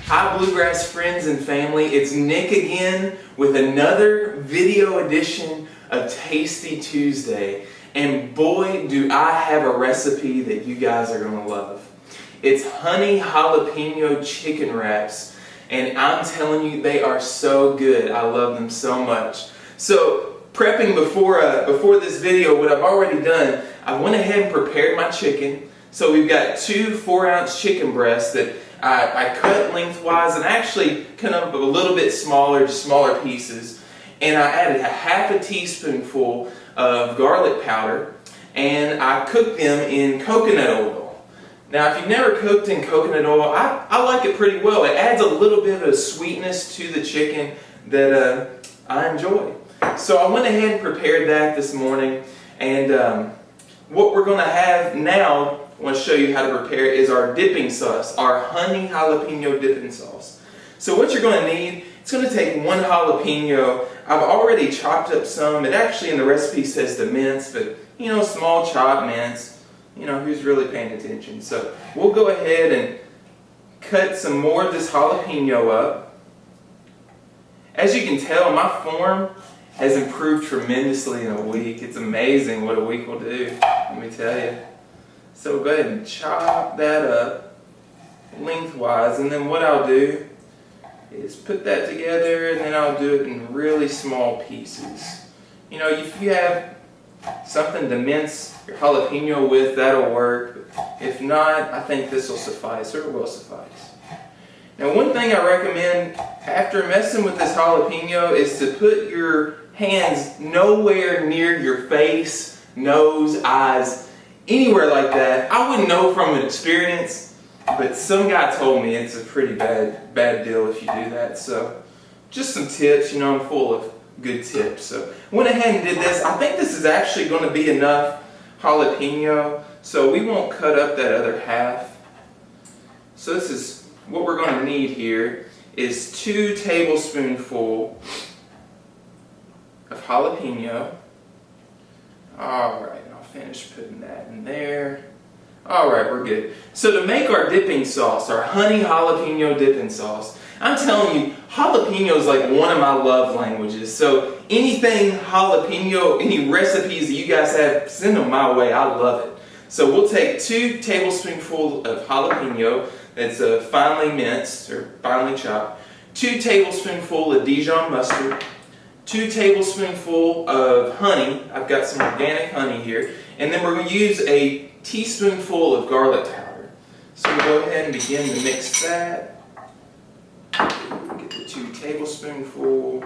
Hi Bluegrass friends and family, it's Nick again with another video edition of Tasty Tuesday. And boy, do I have a recipe that you guys are going to love. It's honey jalapeno chicken wraps, and I'm telling you, they are so good. I love them so much. So prepping before this video, what I've already done, I went ahead and prepared my chicken. So we've got 2 4-ounce chicken breasts that I cut lengthwise and actually cut up a little bit smaller, just smaller pieces. And I added a half a teaspoonful of garlic powder, and I cooked them in coconut oil. Now, if you've never cooked in coconut oil, I like it pretty well. It adds a little bit of sweetness to the chicken that I enjoy. So I went ahead and prepared that this morning, and what we're going to have now, I want to show you how to prepare it, is our dipping sauce, our honey jalapeno dipping sauce. So what you're going to need, it's going to take 1 jalapeno. I've already chopped up some. It actually in the recipe says to mince, but you know, small chopped mince. You know, who's really paying attention? So we'll go ahead and cut some more of this jalapeno up. As you can tell, my form has improved tremendously in a week. It's amazing what a week will do, let me tell you. So go ahead and chop that up lengthwise, and then what I'll do is put that together, and then I'll do it in really small pieces. You know, if you have something to mince your jalapeno with, that'll work. If not, I think this will suffice, or it will suffice. Now, one thing I recommend after messing with this jalapeno is to put your hands nowhere near your face, nose, eyes, anywhere like that. I wouldn't know from an experience, but some guy told me it's a pretty bad deal if you do that. So just some tips, you know, I'm full of good tips. So went ahead and did this. I think this is actually going to be enough jalapeno, so we won't cut up that other half. So this is what we're going to need here is 2 tablespoonfuls of jalapeno. Alright, I'll finish putting that in there. Alright, we're good. So to make our dipping sauce, our honey jalapeno dipping sauce, I'm telling you, jalapeno is like one of my love languages. So anything jalapeno, any recipes that you guys have, send them my way. I love it. So we'll take 2 tablespoonfuls of jalapeno that's finely minced or finely chopped, 2 tablespoonfuls of Dijon mustard, 2 tablespoonfuls of honey. I've got some organic honey here. And then we're going to use a teaspoonful of garlic powder. So we'll go ahead and begin to mix that. Get the 2 tablespoonfuls.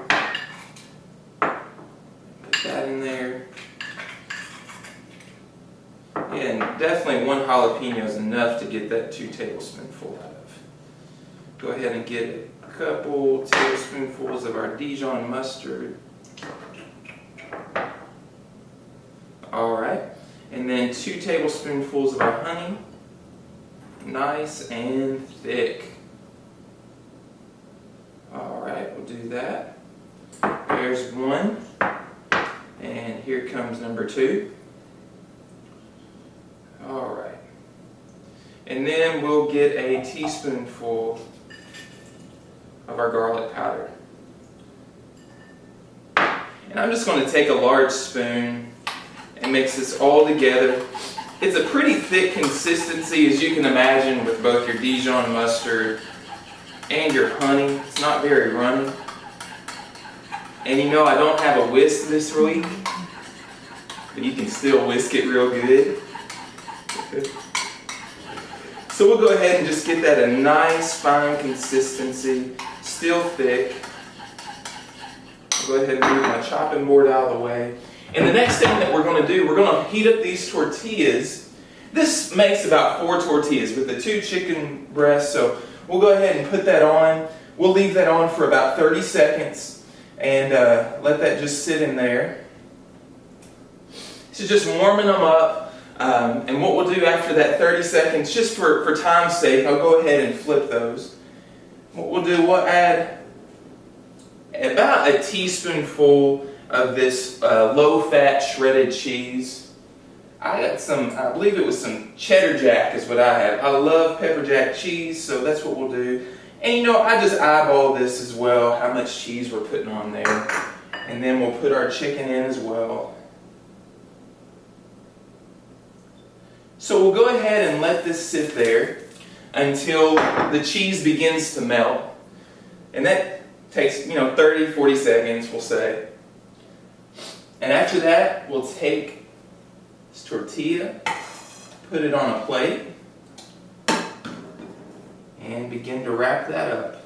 Put that in there. And definitely 1 jalapeno is enough to get that 2 tablespoonfuls out of. Go ahead and get a couple tablespoonfuls of our Dijon mustard. Alright, and then 2 tablespoonfuls of our honey, nice and thick. Alright, we'll do that. There's 1, and here comes number 2. Alright, and then we'll get a teaspoonful of our garlic powder. And I'm just going to take a large spoon and mix this all together. It's a pretty thick consistency, as you can imagine, with both your Dijon mustard and your honey. It's not very runny. And you know, I don't have a whisk this week, but you can still whisk it real good. So we'll go ahead and just get that a nice fine consistency, still thick. I'll go ahead and move my chopping board out of the way. And the next thing that we're going to do, we're going to heat up these tortillas. This makes about 4 tortillas with the 2 chicken breasts, so we'll go ahead and put that on. We'll leave that on for about 30 seconds and let that just sit in there. So just warming them up. And what we'll do after that 30 seconds, just for time's sake, I'll go ahead and flip those. What we'll do, we'll add about a teaspoonful of this low-fat shredded cheese. I got some, I believe it was some cheddar jack is what I have. I love pepper jack cheese, so that's what we'll do. And you know, I just eyeball this as well, how much cheese we're putting on there. And then we'll put our chicken in as well. So we'll go ahead and let this sit there until the cheese begins to melt. And that takes, 30, 40 seconds, we'll say. And after that, we'll take this tortilla, put it on a plate, and begin to wrap that up.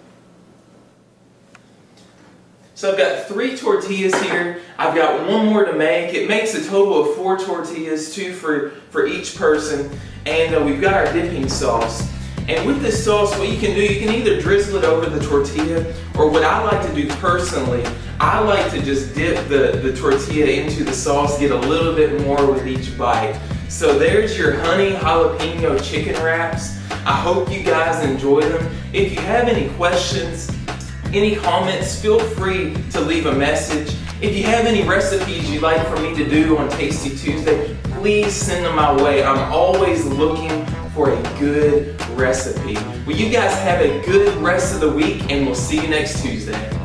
So I've got 3 tortillas here. I've got 1 more to make. It makes a total of 4 tortillas, 2 for each person. And we've got our dipping sauce. And with this sauce, what you can do, you can either drizzle it over the tortilla, or what I like to do personally, I like to just dip the tortilla into the sauce, get a little bit more with each bite. So there's your honey jalapeno chicken wraps. I hope you guys enjoy them. If you have any questions, any comments, feel free to leave a message. If you have any recipes you'd like for me to do on Tasty Tuesday, please send them my way. I'm always looking for a good recipe. Well, you guys have a good rest of the week, and we'll see you next Tuesday.